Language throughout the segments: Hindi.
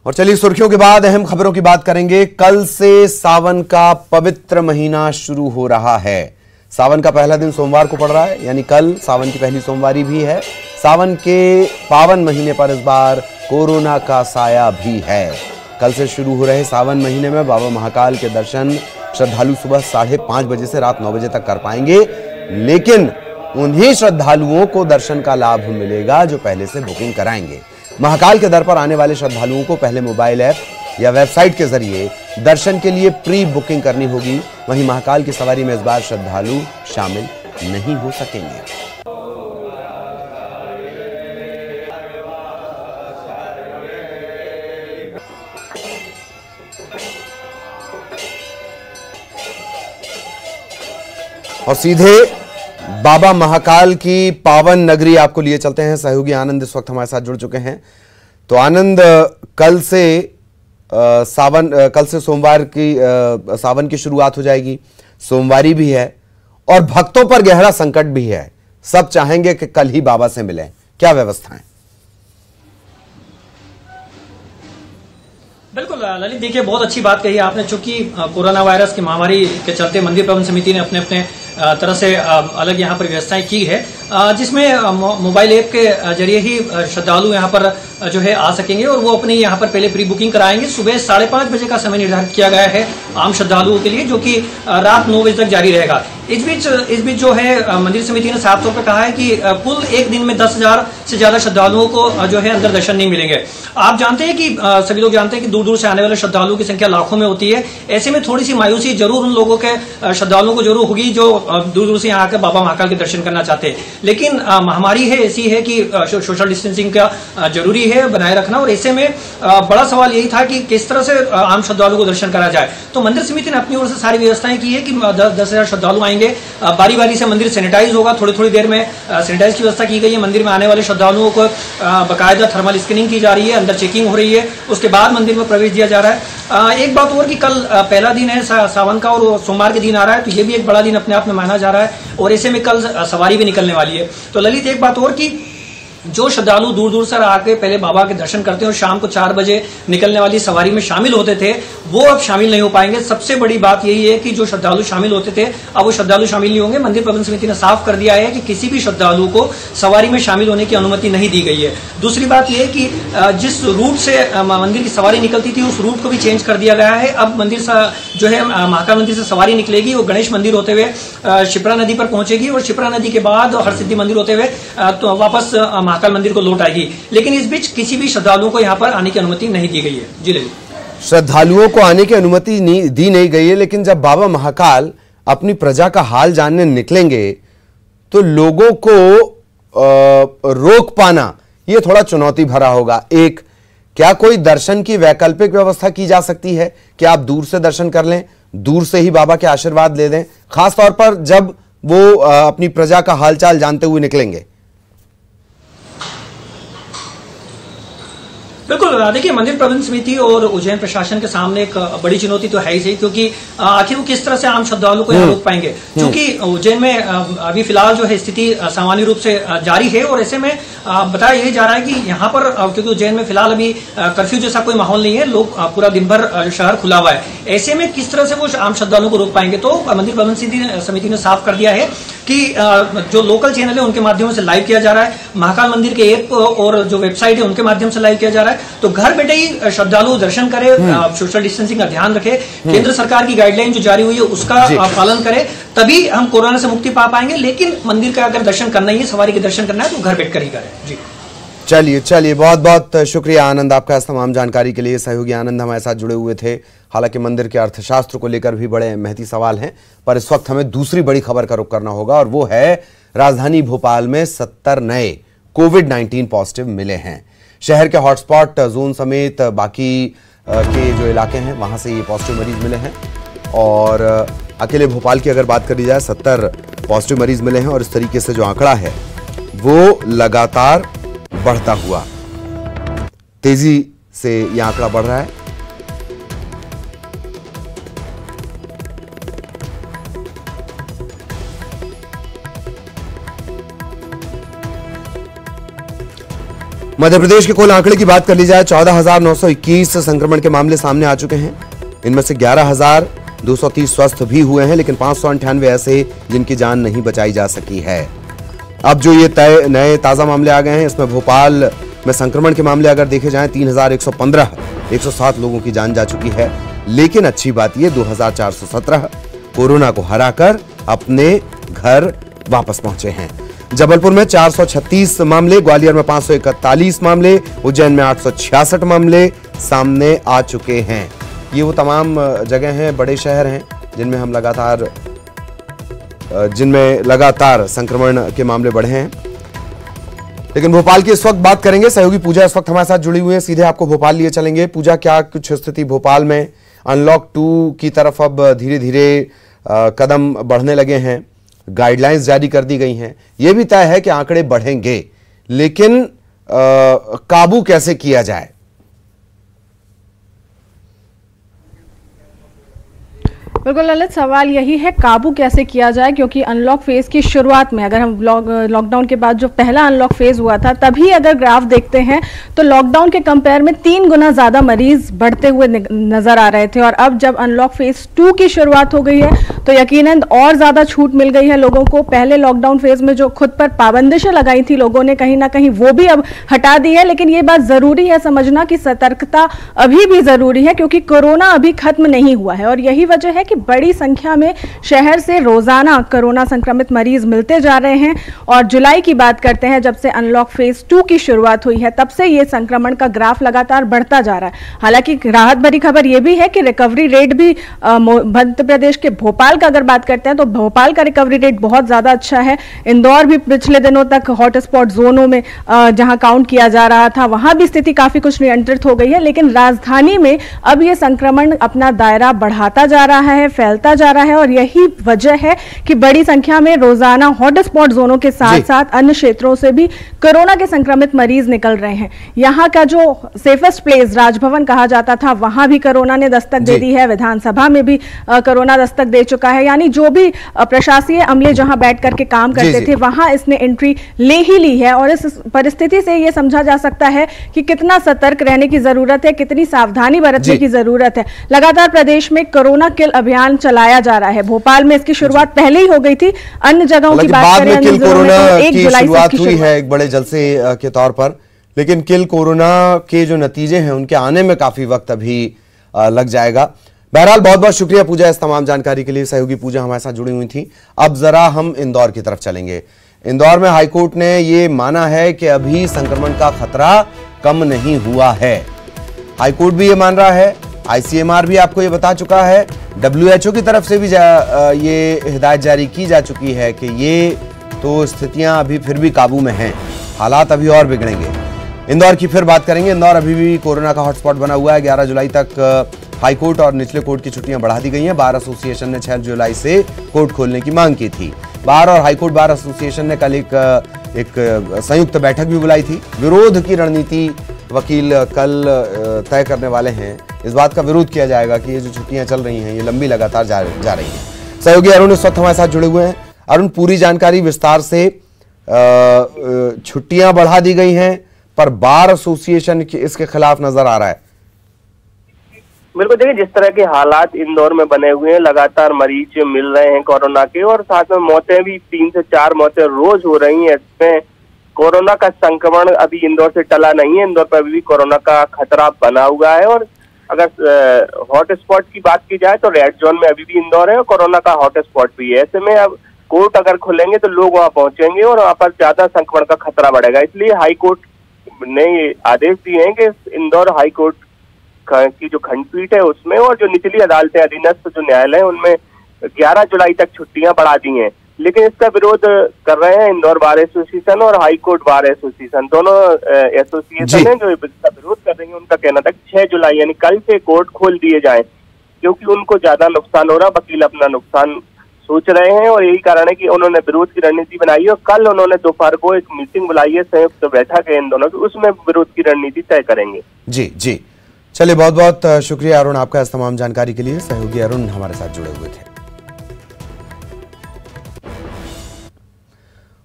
और चलिए सुर्खियों के बाद अहम खबरों की बात करेंगे। कल से सावन का पवित्र महीना शुरू हो रहा है। सावन का पहला दिन सोमवार को पड़ रहा है, यानी कल सावन की पहली सोमवारी भी है। सावन के पावन महीने पर इस बार कोरोना का साया भी है। कल से शुरू हो रहे सावन महीने में बाबा महाकाल के दर्शन श्रद्धालु सुबह 5:30 बजे से रात 9 बजे तक कर पाएंगे, लेकिन उन्हीं श्रद्धालुओं को दर्शन का लाभ मिलेगा जो पहले से बुकिंग कराएंगे। महाकाल के दर पर आने वाले श्रद्धालुओं को पहले मोबाइल ऐप या वेबसाइट के जरिए दर्शन के लिए प्री बुकिंग करनी होगी। वहीं महाकाल की सवारी में इस बार श्रद्धालु शामिल नहीं हो सकेंगे। और सीधे बाबा महाकाल की पावन नगरी आपको लिए चलते हैं। सहयोगी आनंद इस वक्त हमारे साथ जुड़ चुके हैं। तो आनंद, कल से सोमवार की सावन की शुरुआत हो जाएगी। सोमवारी भी है और भक्तों पर गहरा संकट भी है। सब चाहेंगे कि कल ही बाबा से मिलें। क्या व्यवस्थाएं? बिल्कुल ललित, देखिए बहुत अच्छी बात कही आपने। चूंकि कोरोना वायरस की महामारी के चलते मंदिर प्रबंध समिति ने अपने अपने तरह से अलग यहाँ पर व्यवस्थाएं की है, जिसमें मोबाइल ऐप के जरिए ही श्रद्धालु यहाँ पर जो है आ सकेंगे और वो अपनी यहाँ पर पहले प्री बुकिंग कराएंगे। सुबह 5:30 बजे का समय निर्धारित किया गया है आम श्रद्धालुओं के लिए, जो कि रात 9 बजे तक जारी रहेगा। इस बीच जो है मंदिर समिति ने साफ तौर पर कहा है कि कुल एक दिन में 10,000 से ज्यादा श्रद्धालुओं को जो है अंदर दर्शन नहीं मिलेंगे। आप जानते हैं कि सभी लोग जानते हैं कि दूर दूर से आने वाले श्रद्धालुओं की संख्या लाखों में होती है। ऐसे में थोड़ी सी मायूसी जरूर उन लोगों के श्रद्धालुओं को जरूर होगी जो दूर दूर से यहाँ आकर बाबा महाकाल के दर्शन करना चाहते हैं। लेकिन महामारी है ऐसी है कि सोशल डिस्टेंसिंग का जरूरी है बनाए रखना, और ऐसे में बड़ा सवाल यही था कि किस तरह से आम श्रद्धालुओं को दर्शन करा जाए। तो मंदिर समिति ने अपनी ओर से सारी व्यवस्थाएं की है कि 10,000 श्रद्धालु आएंगे। बारी बारी से मंदिर सैनिटाइज होगा, थोड़ी थोड़ी देर में सैनिटाइज की व्यवस्था की गई है। मंदिर में आने वाले श्रद्धालुओं को बाकायदा थर्मल स्क्रीनिंग की जा रही है, अंदर चेकिंग हो रही है, उसके बाद मंदिर में प्रवेश दिया जा रहा है। एक बात और कि कल पहला दिन है सावन का और सोमवार के दिन आ रहा है, तो ये भी एक बड़ा दिन अपने आप में माना जा रहा है। और ऐसे में कल सवारी भी निकलने वाली है। तो ललित, एक बात और कि जो श्रद्धालु दूर दूर से आके पहले बाबा के दर्शन करते हैं और शाम को 4 बजे निकलने वाली सवारी में शामिल होते थे, वो अब शामिल नहीं हो पाएंगे। सबसे बड़ी बात यही है कि जो श्रद्धालु शामिल होते थे अब वो श्रद्धालु शामिल नहीं होंगे। मंदिर प्रबंध समिति ने साफ कर दिया है कि किसी भी श्रद्धालु को सवारी में शामिल होने की अनुमति नहीं दी गई है। दूसरी बात यह है कि जिस रूट से मंदिर की सवारी निकलती थी उस रूट को भी चेंज कर दिया गया है। अब मंदिर जो है महाकाल मंदिर से सवारी निकलेगी, वो गणेश मंदिर होते हुए शिप्रा नदी पर पहुंचेगी और शिप्रा नदी के बाद हरसिद्धि मंदिर होते हुए तो वापस महाकाल मंदिर को लौट आएगी। लेकिन इस बीच किसी भी श्रद्धालुओं को यहाँ पर आने की अनुमति नहीं दी गई है। जी ललित, श्रद्धालुओं को आने की अनुमति दी नहीं गई है, लेकिन जब बाबा महाकाल अपनी प्रजा का हाल जानने निकलेंगे तो लोगों को रोक पाना यह थोड़ा चुनौती भरा होगा। एक, क्या कोई दर्शन की वैकल्पिक व्यवस्था की जा सकती है कि आप दूर से दर्शन कर लें, दूर से ही बाबा के आशीर्वाद ले दें, खासतौर पर जब वो अपनी प्रजा का हालचाल जानते हुए निकलेंगे? बिल्कुल, देखिए मंदिर प्रबंध समिति और उज्जैन प्रशासन के सामने एक बड़ी चुनौती तो है ही सही, क्योंकि आखिर वो किस तरह से आम श्रद्धालुओं को यहाँ रोक पाएंगे। क्योंकि उज्जैन में अभी फिलहाल जो है स्थिति सामान्य रूप से जारी है और ऐसे में बताया यही जा रहा है कि यहाँ पर क्योंकि उज्जैन में फिलहाल अभी कर्फ्यू जैसा कोई माहौल नहीं है, लोग पूरा दिन भर शहर खुला हुआ है। ऐसे में किस तरह से वो आम श्रद्धालुओं को रोक पाएंगे? तो मंदिर प्रबंध समिति ने साफ कर दिया है कि जो लोकल चैनल है उनके माध्यम से लाइव किया जा रहा है, महाकाल मंदिर के ऐप और जो वेबसाइट है उनके माध्यम से लाइव किया जा रहा है। तो घर बैठे ही श्रद्धालु दर्शन करें, सोशल डिस्टेंसिंग का ध्यान रखें, केंद्र सरकार की गाइडलाइन जो जारी हुई है उसका पालन करें, तभी हम कोरोना से मुक्ति पा पाएंगे। लेकिन मंदिर का अगर दर्शन करना ही है, सवारी के दर्शन करना है, तो घर बैठकर ही करें। जी चलिए बहुत बहुत शुक्रिया आनंद आपका इस तमाम जानकारी के लिए। सहयोगी आनंद हमारे साथ जुड़े हुए थे। हालांकि मंदिर के अर्थशास्त्र को लेकर भी बड़े महती सवाल हैं, पर इस वक्त हमें दूसरी बड़ी खबर का रुख करना होगा और वो है राजधानी भोपाल में 70 नए कोविड-19 पॉजिटिव मिले हैं। शहर के हॉटस्पॉट जोन समेत बाकी के जो इलाके हैं वहां से ये पॉजिटिव मरीज मिले हैं। और अकेले भोपाल की अगर बात करी जाए 70 पॉजिटिव मरीज मिले हैं और इस तरीके से जो आंकड़ा है वो लगातार बढ़ता हुआ तेजी से यह आंकड़ा बढ़ रहा है। मध्य प्रदेश के कुल आंकड़े की बात कर ली जाए, 14,921 संक्रमण के मामले सामने आ चुके हैं। इनमें से 11,230 स्वस्थ भी हुए हैं, लेकिन 598 ऐसे जिनकी जान नहीं बचाई जा सकी है। अब जो ये नए ताजा मामले आ गए हैं, इसमें भोपाल में संक्रमण के मामले अगर देखे जाएं 3,115, 107 लोगों की जान जा चुकी है। लेकिन अच्छी बात ये 2,417 कोरोना को हराकर अपने घर वापस पहुंचे हैं। जबलपुर में 436 मामले, ग्वालियर में 541 मामले, उज्जैन में 866 मामले सामने आ चुके हैं। ये वो तमाम जगह हैं, बड़े शहर हैं जिनमें लगातार संक्रमण के मामले बढ़े हैं। लेकिन भोपाल की इस वक्त बात करेंगे। सहयोगी पूजा इस वक्त हमारे साथ जुड़ी हुई है, सीधे आपको भोपाल लिए चलेंगे। पूजा, क्या कुछ स्थिति भोपाल में? अनलॉक 2 की तरफ अब धीरे धीरे कदम बढ़ने लगे हैं, गाइडलाइंस जारी कर दी गई हैं। यह भी तय है कि आंकड़े बढ़ेंगे, लेकिन काबू कैसे किया जाए? बिल्कुल ललित, सवाल यही है काबू कैसे किया जाए, क्योंकि अनलॉक फेज की शुरुआत में अगर हम लॉकडाउन के बाद जो पहला अनलॉक फेज हुआ था, तभी अगर ग्राफ देखते हैं तो लॉकडाउन के कंपेयर में 3 गुना ज्यादा मरीज बढ़ते हुए नजर आ रहे थे। और अब जब अनलॉक फेज 2 की शुरुआत हो गई है तो यकीनन और ज्यादा छूट मिल गई है लोगों को। पहले लॉकडाउन फेज में जो खुद पर पाबंदिशें लगाई थी लोगों ने, कहीं ना कहीं वो भी अब हटा दी है। लेकिन ये बात जरूरी है समझना कि सतर्कता अभी भी जरूरी है, क्योंकि कोरोना अभी खत्म नहीं हुआ है। और यही वजह है कि बड़ी संख्या में शहर से रोजाना कोरोना संक्रमित मरीज मिलते जा रहे हैं। और जुलाई की बात करते हैं, जब से अनलॉक फेज 2 की शुरुआत हुई है, तब से ये संक्रमण का ग्राफ लगातार बढ़ता जा रहा है। हालांकि राहत भरी खबर यह भी है कि रिकवरी रेट भी मध्य प्रदेश के भोपाल का अगर बात करते हैं तो भोपाल का रिकवरी रेट बहुत ज्यादा अच्छा है। इंदौर भी पिछले दिनों तक हॉटस्पॉट जोनों में जहां काउंट किया जा रहा था, वहां भी स्थिति काफी कुछ नियंत्रित हो गई है। लेकिन राजधानी में अब यह संक्रमण अपना दायरा बढ़ाता जा रहा है, फैलता जा रहा है। और यही वजह है कि बड़ी संख्या में रोजाना हॉटस्पॉट जोनों के साथ साथ अन्य क्षेत्रों से भी कोरोना के संक्रमित मरीज निकल रहे हैं। यहाँ का जो सेफेस्ट प्लेस राजभवन कहा जाता था, वहां भी कोरोना ने दस्तक दे दी है। विधानसभा में भी कोरोना दस्तक दे चुका है। यानी जो भी प्रशासकीय अमले जहां बैठ करके काम करते थे, वहां इसने एंट्री ले ही ली है। और इस परिस्थिति से यह समझा जा सकता है कि कितना सतर्क रहने की जरूरत है, कितनी सावधानी बरतने की जरूरत है। लगातार प्रदेश में कोरोना किल अभियान चलाया जा रहा है। भोपाल में इसकी शुरुआत पहले ही हो गई थी। अन्य जगहों की बात करें, अन्य जिलों में तो 1 जुलाई से हुई है एक बड़े जलसे के तौर पर। लेकिन किल कोरोना के जो नतीजे हैं उनके आने में काफी वक्त अभी लग जाएगा। बहरहाल बहुत बहुत शुक्रिया पूजा इस तमाम जानकारी के लिए। सहयोगी पूजा हमारे साथ जुड़ी हुई थी। अब जरा हम इंदौर की तरफ चलेंगे। इंदौर में हाईकोर्ट ने यह माना है कि अभी संक्रमण का खतरा कम नहीं हुआ है। हाईकोर्ट भी ये मान रहा है, आईसीएमआर भी आपको ये बता चुका है, WHO की तरफ से भी ये हिदायत जारी की जा चुकी है कि ये तो स्थितियां अभी फिर भी काबू में हैं, हालात अभी और बिगड़ेंगे। इंदौर की फिर बात करेंगे। इंदौर अभी भी कोरोना का हॉटस्पॉट बना हुआ है। 11 जुलाई तक हाईकोर्ट और निचले कोर्ट की छुट्टियां बढ़ा दी गई हैं। बार एसोसिएशन ने 6 जुलाई से कोर्ट खोलने की मांग की थी। बार और हाईकोर्ट बार एसोसिएशन ने कल एक संयुक्त बैठक भी बुलाई थी। विरोध की रणनीति वकील कल तय करने वाले हैं। इस बात का विरोध किया जाएगा कि ये जो छुट्टियां चल रही हैं ये लंबी लगातार जा रही हैं। सहयोगी अरुण इस वक्त हमारे साथ जुड़े हुए हैं। अरुण, पूरी जानकारी विस्तार से। छुट्टियां बढ़ा दी गई हैं, पर बार एसोसिएशन इसके खिलाफ नजर आ रहा है। बिल्कुल, देखिए जिस तरह के हालात इंदौर में बने हुए हैं, लगातार मरीज मिल रहे हैं कोरोना के, और साथ में मौतें भी 3 से 4 मौतें रोज हो रही हैं। इसमें कोरोना का संक्रमण अभी इंदौर से टला नहीं है। इंदौर पर अभी भी कोरोना का खतरा बना हुआ है। और अगर हॉटस्पॉट की बात की जाए तो रेड जोन में अभी भी इंदौर है और कोरोना का हॉटस्पॉट भी है। ऐसे में अब कोर्ट अगर खुलेंगे तो लोग वहां पहुंचेंगे और वहां पर ज्यादा संक्रमण का खतरा बढ़ेगा। इसलिए हाई कोर्ट ने आदेश दिए हैं कि इंदौर हाई कोर्ट की जो खंडपीठ है उसमें और जो निचली अदालतें अधीनस्थ जो न्यायालय है उनमें 11 जुलाई तक छुट्टियां बढ़ा दी हैं। लेकिन इसका विरोध कर रहे हैं इंदौर बार एसोसिएशन और हाई कोर्ट बार एसोसिएशन। दोनों एसोसिएशन है जो इसका विरोध कर रही है। उनका कहना था कि 6 जुलाई यानी कल से कोर्ट खोल दिए जाएं, क्योंकि उनको ज्यादा नुकसान हो रहा। वकील अपना नुकसान सोच रहे हैं और यही कारण है कि उन्होंने विरोध की रणनीति बनाई है। और कल उन्होंने दोपहर को एक मीटिंग बुलाई है, संयुक्त बैठक है इन दोनों की, उसमें विरोध की रणनीति तय करेंगे। जी जी, चलिए बहुत बहुत शुक्रिया अरुण आपका इस तमाम जानकारी के लिए। सहयोगी अरुण हमारे साथ जुड़े हुए थे।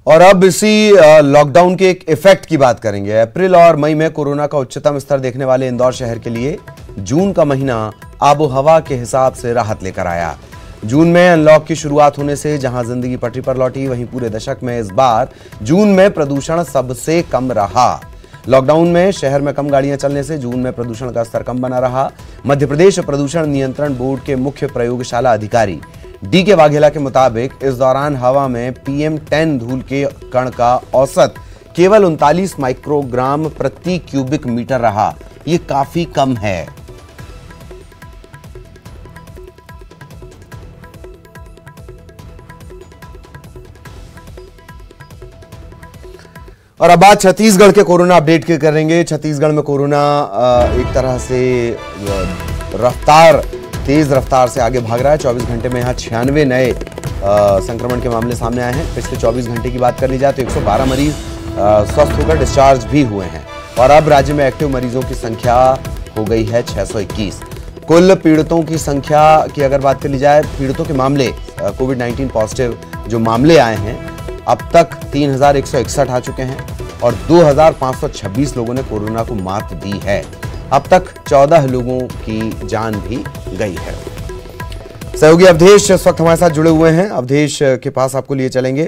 और अब इसी लॉकडाउन के एक इफेक्ट की बात करेंगे। अप्रैल और मई में कोरोना का उच्चतम स्तर देखने वाले इंदौर शहर के लिए जून का महीना आबो हवा के हिसाब से राहत लेकर आया। जून में अनलॉक की शुरुआत होने से जहां जिंदगी पटरी पर लौटी, वहीं पूरे दशक में इस बार जून में प्रदूषण सबसे कम रहा। लॉकडाउन में शहर में कम गाड़ियां चलने से जून में प्रदूषण का स्तर कम बना रहा। मध्य प्रदेश प्रदूषण नियंत्रण बोर्ड के मुख्य प्रयोगशाला अधिकारी डी.के. वाघेला के मुताबिक इस दौरान हवा में PM10 धूल के कण का औसत केवल 39 माइक्रोग्राम प्रति क्यूबिक मीटर रहा। ये काफी कम है। और अब बात छत्तीसगढ़ के कोरोना अपडेट की करेंगे। छत्तीसगढ़ में कोरोना एक तरह से तेज रफ्तार से आगे भाग रहा है। 24 घंटे में यहाँ 96 नए संक्रमण के मामले सामने आए हैं। पिछले 24 घंटे की बात कर ली जाए तो 112 मरीज स्वस्थ होकर डिस्चार्ज भी हुए हैं। और अब राज्य में एक्टिव मरीजों की संख्या हो गई है 621। कुल पीड़ितों की संख्या की अगर बात कर ली जाए, पीड़ितों के मामले कोविड-19 पॉजिटिव जो मामले आए हैं अब तक 3161 आ चुके हैं और 2526 लोगों ने कोरोना को मात दी है। अब तक 14 लोगों की जान भी गई है। सहयोगी अवधेश इस वक्त हमारे साथ जुड़े हुए हैं। अवधेश के पास आपको लिए चलेंगे।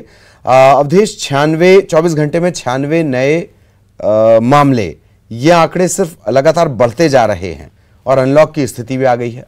अवधेश, 24 घंटे में 96 नए मामले, ये आंकड़े सिर्फ लगातार बढ़ते जा रहे हैं और अनलॉक की स्थिति भी आ गई है।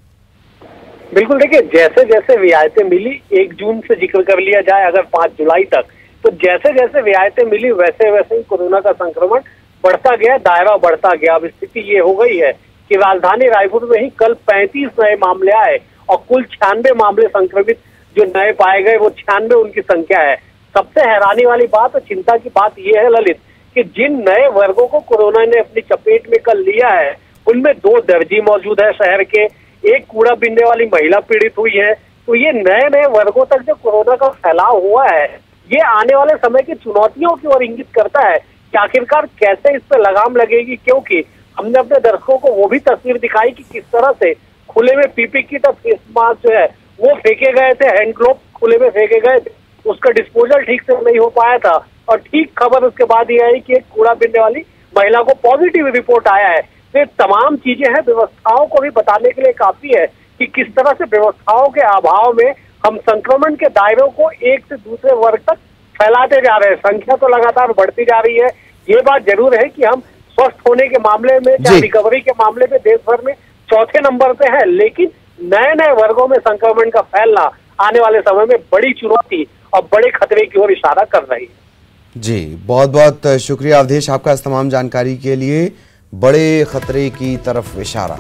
बिल्कुल, देखिए जैसे जैसे रियायतें मिली, 1 जून से जिक्र कर लिया जाए अगर 5 जुलाई तक, तो जैसे जैसे रियायतें मिली वैसे वैसे ही कोरोना का संक्रमण बढ़ता गया, दायरा बढ़ता गया। अब स्थिति ये हो गई है कि राजधानी रायपुर में ही कल 35 नए मामले आए और कुल 96 मामले संक्रमित जो नए पाए गए वो 96 उनकी संख्या है। सबसे हैरानी वाली बात और चिंता की बात यह है ललित कि जिन नए वर्गों को कोरोना ने अपनी चपेट में कर लिया है उनमें 2 दर्जी मौजूद है शहर के, एक कूड़ा बीनने वाली महिला पीड़ित हुई है। तो ये नए नए वर्गों तक जो कोरोना का फैलाव हुआ है ये आने वाले समय की चुनौतियों की ओर इंगित करता है कि आखिरकार कैसे इस पर लगाम लगेगी, क्योंकि हमने अपने दर्शकों को वो भी तस्वीर दिखाई कि किस तरह से खुले में पीपी किट और फेस मास्क जो है वो फेंके गए थे, हैंड ग्लोव खुले में फेंके गए थे, उसका डिस्पोजल ठीक से नहीं हो पाया था। और ठीक खबर उसके बाद ये आई कि एक कूड़ा बीनने वाली महिला को पॉजिटिव रिपोर्ट आया है। तो ये तमाम चीजें हैं, व्यवस्थाओं को भी बताने के लिए काफी है कि किस तरह से व्यवस्थाओं के अभाव में हम संक्रमण के दायरों को एक से दूसरे वर्ग तक फैलाते जा रहे हैं। संख्या तो लगातार बढ़ती जा रही है। ये बात जरूर है कि हम स्वस्थ होने के मामले में या रिकवरी के मामले में देश भर में चौथे नंबर पे है, लेकिन नए नए वर्गों में संक्रमण का फैलना आने वाले समय में बड़ी चुनौती और बड़े खतरे की ओर इशारा कर रही है। जी, बहुत बहुत शुक्रिया अवधेश आपका इस तमाम जानकारी के लिए। बड़े खतरे की तरफ इशारा।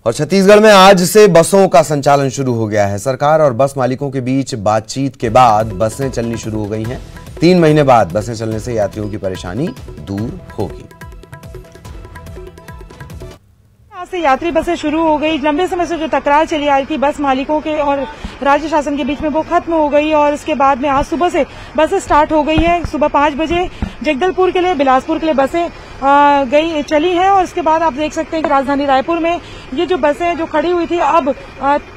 और छत्तीसगढ़ में आज से बसों का संचालन शुरू हो गया है। सरकार और बस मालिकों के बीच बातचीत के बाद बसें चलनी शुरू हो गई हैं। 3 महीने बाद बसें चलने से यात्रियों की परेशानी दूर होगी। आज से यात्री बसें शुरू हो गई। लंबे समय से जो तकरार चली आ रही थी बस मालिकों के और राज्य शासन के बीच में वो खत्म हो गई और इसके बाद में आज सुबह से बसें स्टार्ट हो गई है। सुबह 5 बजे जगदलपुर के लिए, बिलासपुर के लिए बसें चली हैं और इसके बाद आप देख सकते हैं कि राजधानी रायपुर में ये जो बसें जो खड़ी हुई थी अब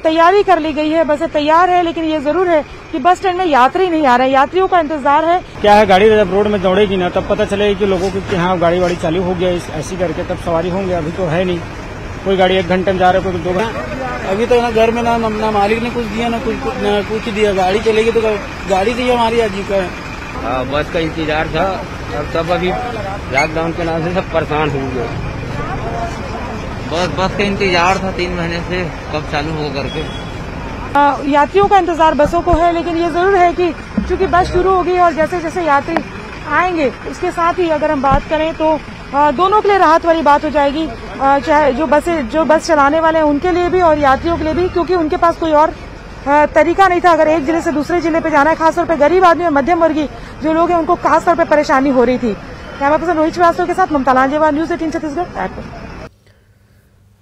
तैयारी कर ली गई है। बसें तैयार है, लेकिन ये जरूर है कि बस स्टैंड में यात्री नहीं आ रहे, यात्रियों का इंतजार है। क्या है, गाड़ी जब रोड में दौड़ेगी ना तब पता चलेगा कि लोगों की हाँ गाड़ी वाड़ी चालू हो गया ऐसी करके, तब सवारी होंगे। अभी तो है नहीं, कोई गाड़ी 1 घंटे में जा रहा है, कोई 2 घंटे। अभी तो ना घर में ना मालिक ने कुछ दिया ना कुछ दिया। गाड़ी चलेगी तो गाड़ी चाहिए हमारी आजीविका है। बस का इंतजार था, अब सब अभी लॉकडाउन के नाम से सब परेशान हो गए। बस का इंतजार था 3 महीने से, कब चालू हो करके। यात्रियों का इंतजार बसों को है, लेकिन ये जरूर है कि चूंकि बस शुरू हो गई और जैसे जैसे यात्री आएंगे उसके साथ ही अगर हम बात करें तो दोनों के लिए राहत वाली बात हो जाएगी, चाहे जो बस चलाने वाले हैं उनके लिए भी और यात्रियों के लिए भी, क्योंकि उनके पास कोई और तरीका नहीं था। अगर एक जिले से दूसरे जिले पे जाना है, खासतौर पे गरीब आदमी और मध्यम वर्गीय जो लोग हैं उनको खासतौर पे परेशानी हो रही थी। कैमरा पर्सन रोहित श्रीवास्तव के साथ ममता लांजेवाल, न्यूज़ 18 छत्तीसगढ़, रायपुर।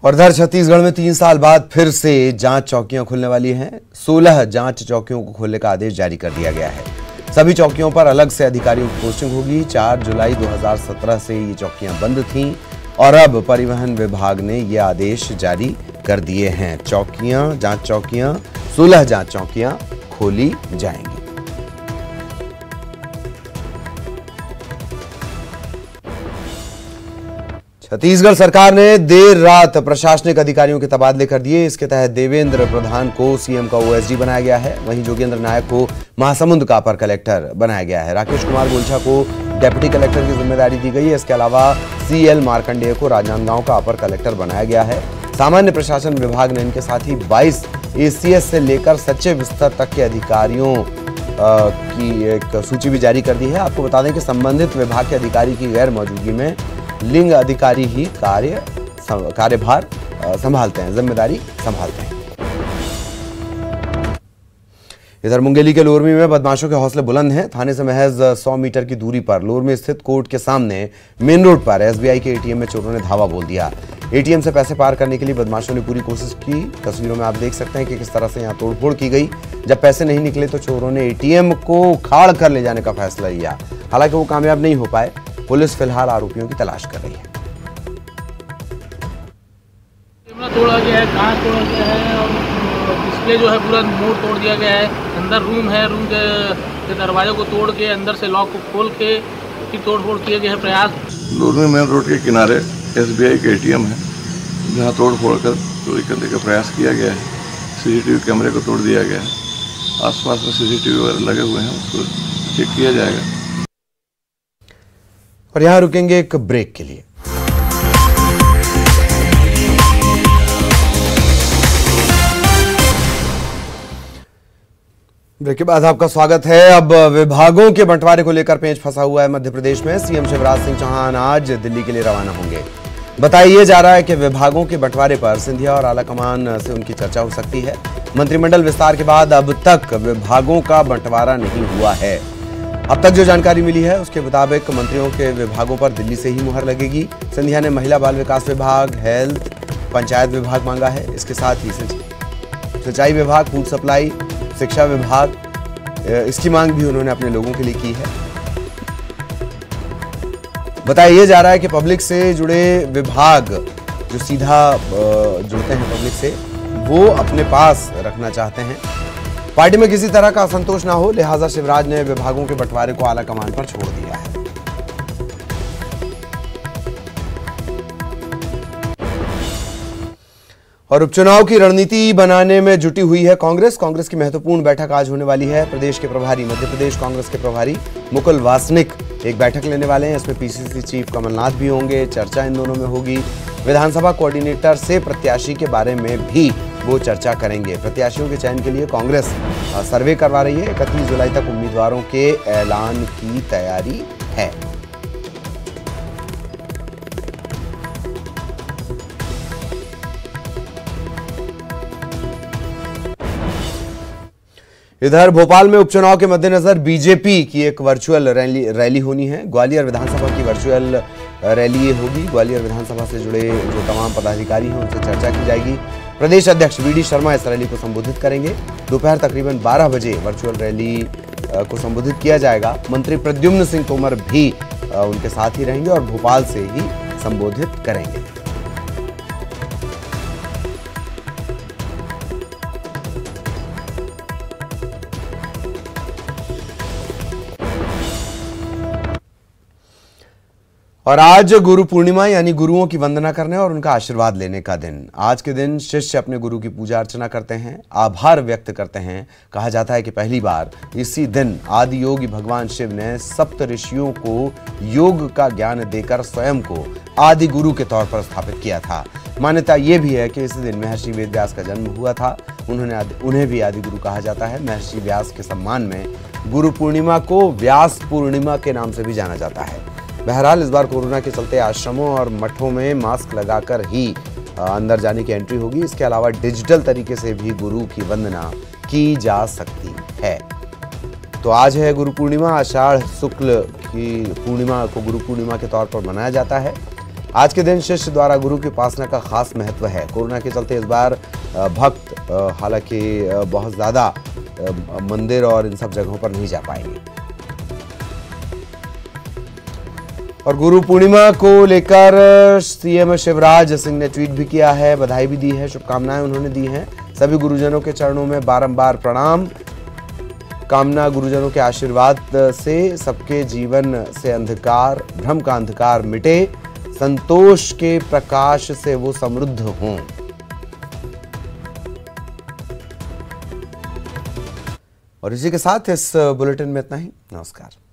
और इधर छत्तीसगढ़ में 3 साल बाद फिर से जांच चौकियां खुलने वाली हैं। 16 जांच चौकियों को खोलने का आदेश जारी कर दिया गया है। सभी चौकियों पर अलग से अधिकारियों की पोस्टिंग होगी। 4 जुलाई 2017 से ये चौकियां बंद थीं और अब परिवहन विभाग ने ये आदेश जारी कर दिए हैं। जांच चौकियां 16 जांच चौकियां खोली जाएंगी। छत्तीसगढ़ सरकार ने देर रात प्रशासनिक अधिकारियों के तबादले कर दिए। इसके तहत देवेंद्र प्रधान को सीएम का ओएसडी बनाया गया है। वहीं जोगेंद्र नायक को महासमुंद का अपर कलेक्टर बनाया गया है। राकेश कुमार गोलछा को डेप्यूटी कलेक्टर की जिम्मेदारी दी गई है। इसके अलावा सीएल मार्कंडेय को राजनांदगांव का अपर कलेक्टर बनाया गया है। सामान्य प्रशासन विभाग ने इनके साथ ही 22 एसीएस से लेकर सचिव स्तर तक के अधिकारियों की एक सूची भी जारी कर दी है। आपको बता दें कि संबंधित विभाग के अधिकारी की गैर मौजूदगी में लिंग अधिकारी ही कार्यभार संभालते हैं, जिम्मेदारी संभालते हैं। इधर मुंगेली के लोरमी में बदमाशों के हौसले बुलंद हैं। थाने से महज 100 मीटर की दूरी पर लोरमी स्थित कोर्ट के सामने मेन रोड पर एसबीआई के एटीएम में चोरों ने धावा बोल दिया। एटीएम से पैसे पार करने के लिए बदमाशों ने पूरी कोशिश की। तस्वीरों में आप देख सकते हैं कि किस तरह से यहां तोड़फोड़ की गई। जब पैसे नहीं निकले तो चोरों ने एटीएम को उखाड़ कर ले जाने का फैसला लिया। हालांकि वो कामयाब नहीं हो पाए। पुलिस फिलहाल आरोपियों की तलाश कर रही है। कैमरा तोड़ा गया है, कांच तोड़ा गया है और डिस्प्ले जो है पूरा मोड़ तोड़ दिया गया है। अंदर रूम है, रूम के दरवाजे को तोड़ के अंदर से लॉक को खोल के फिर तोड़फोड़ किए गए हैं प्रयास। लोरमी मेन रोड के किनारे एसबीआई के एटीएम है, जहां तोड़-फोड़ कर चोरी करने का प्रयास किया गया है। सीसीटीवी कैमरे को तोड़ दिया गया है। आसपास में सीसीटीवी वगैरह लगे हुए हैं, उसको चेक किया जाएगा। और यहां रुकेंगे एक ब्रेक के लिए। ब्रेक के बाद आपका स्वागत है। अब विभागों के बंटवारे को लेकर पेंच फंसा हुआ है मध्य प्रदेश में। सीएम शिवराज सिंह चौहान आज दिल्ली के लिए रवाना होंगे। बताया जा रहा है कि विभागों के बंटवारे पर सिंधिया और आलाकमान से उनकी चर्चा हो सकती है। मंत्रिमंडल विस्तार के बाद अब तक विभागों का बंटवारा नहीं हुआ है। अब तक जो जानकारी मिली है उसके मुताबिक मंत्रियों के विभागों पर दिल्ली से ही मुहर लगेगी। सिंधिया ने महिला बाल विकास विभाग, हेल्थ, पंचायत विभाग मांगा है। इसके साथ ही सिंचाई विभाग, फूड सप्लाई, शिक्षा विभाग, इसकी मांग भी उन्होंने अपने लोगों के लिए की है। बताया जा रहा है कि पब्लिक से जुड़े विभाग जो सीधा जुड़ते हैं पब्लिक से, वो अपने पास रखना चाहते हैं। पार्टी में किसी तरह का असंतोष ना हो, लिहाजा शिवराज ने विभागों के बंटवारे को आलाकमान पर छोड़ दिया है। और उपचुनाव की रणनीति बनाने में जुटी हुई है कांग्रेस। कांग्रेस की महत्वपूर्ण बैठक आज होने वाली है। प्रदेश के प्रभारी, मध्य प्रदेश कांग्रेस के प्रभारी मुकुल वासनिक एक बैठक लेने वाले हैं। इसमें पीसीसी चीफ कमलनाथ भी होंगे। चर्चा इन दोनों में होगी। विधानसभा कोऑर्डिनेटर से प्रत्याशी के बारे में भी वो चर्चा करेंगे। प्रत्याशियों के चयन के लिए कांग्रेस सर्वे करवा रही है। 31 जुलाई तक उम्मीदवारों के ऐलान की तैयारी है। इधर भोपाल में उपचुनाव के मद्देनजर बीजेपी की एक वर्चुअल रैली होनी है। ग्वालियर विधानसभा की वर्चुअल रैली ये होगी। ग्वालियर विधानसभा से जुड़े जो तमाम पदाधिकारी हैं उनसे चर्चा की जाएगी। प्रदेश अध्यक्ष वीडी शर्मा इस रैली को संबोधित करेंगे। दोपहर तकरीबन 12 बजे वर्चुअल रैली को संबोधित किया जाएगा। मंत्री प्रद्युम्न सिंह तोमर भी उनके साथ ही रहेंगे और भोपाल से ही संबोधित करेंगे। और आज गुरु पूर्णिमा यानी गुरुओं की वंदना करने और उनका आशीर्वाद लेने का दिन। आज के दिन शिष्य अपने गुरु की पूजा अर्चना करते हैं, आभार व्यक्त करते हैं। कहा जाता है कि पहली बार इसी दिन आदि योगी भगवान शिव ने सप्त ऋषियों को योग का ज्ञान देकर स्वयं को आदि गुरु के तौर पर स्थापित किया था। मान्यता यह भी है कि इसी दिन महर्षि वेद व्यास का जन्म हुआ था। उन्हें भी आदि गुरु कहा जाता है। महर्षि व्यास के सम्मान में गुरु पूर्णिमा को व्यास पूर्णिमा के नाम से भी जाना जाता है। बहरहाल इस बार कोरोना के चलते आश्रमों और मठों में मास्क लगाकर ही अंदर जाने की एंट्री होगी। इसके अलावा डिजिटल तरीके से भी गुरु की वंदना की जा सकती है। तो आज है गुरु पूर्णिमा। आषाढ़ शुक्ल की पूर्णिमा को गुरु पूर्णिमा के तौर पर मनाया जाता है। आज के दिन शिष्य द्वारा गुरु की उपासना का खास महत्व है। कोरोना के चलते इस बार भक्त हालांकि बहुत ज़्यादा मंदिर और इन सब जगहों पर नहीं जा पाएंगे। और गुरु पूर्णिमा को लेकर सीएम शिवराज सिंह ने ट्वीट भी किया है, बधाई भी दी है, शुभकामनाएं उन्होंने दी हैं। सभी गुरुजनों के चरणों में बारंबार प्रणाम। कामना गुरुजनों के आशीर्वाद से सबके जीवन से अंधकार, भ्रम का अंधकार मिटे, संतोष के प्रकाश से वो समृद्ध हों। और इसी के साथ इस बुलेटिन में इतना ही। नमस्कार।